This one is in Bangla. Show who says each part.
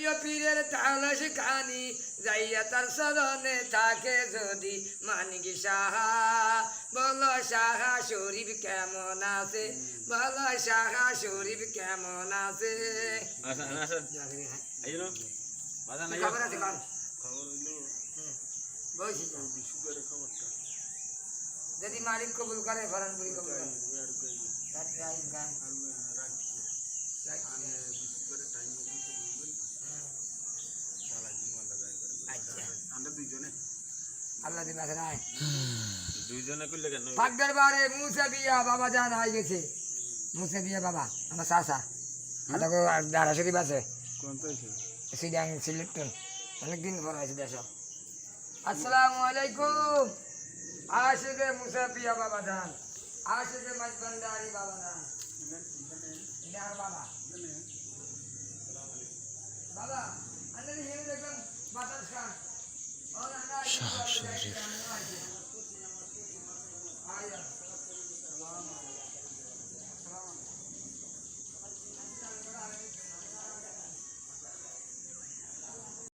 Speaker 1: প্রিয় পীরের তালাশ খানি যাইয়া তার শরণে থাকে যদি মানিকি সাহা বলো সাহা শরীফ কেমন আছে বলো সাহা শরীফ কেমন আছে খবর আছে যদি মালিক কবুল করে ফরানপুরি কবুল করে আল্লাহ দিন আছে নাই
Speaker 2: দুইজনে করলে কেন
Speaker 1: ফাগদার বারে মুসা বিয়া বাবা জান হয়ে গেছে মুসা বিয়া বাবা আমার চাচা আদাকে দাঁড়া শরীফ আছে সিডাং সিলেক্টন অনেকদিন পর আছে দেশ আসসালামু আলাইকুম আশিকে মুসা বিয়া বাবা জান আশিকে মজবন্দারি বাবা জান ইনার বাবা বাবা আন্দাজ হিরে দেখলাম বাতাস খান শাহ শরীফ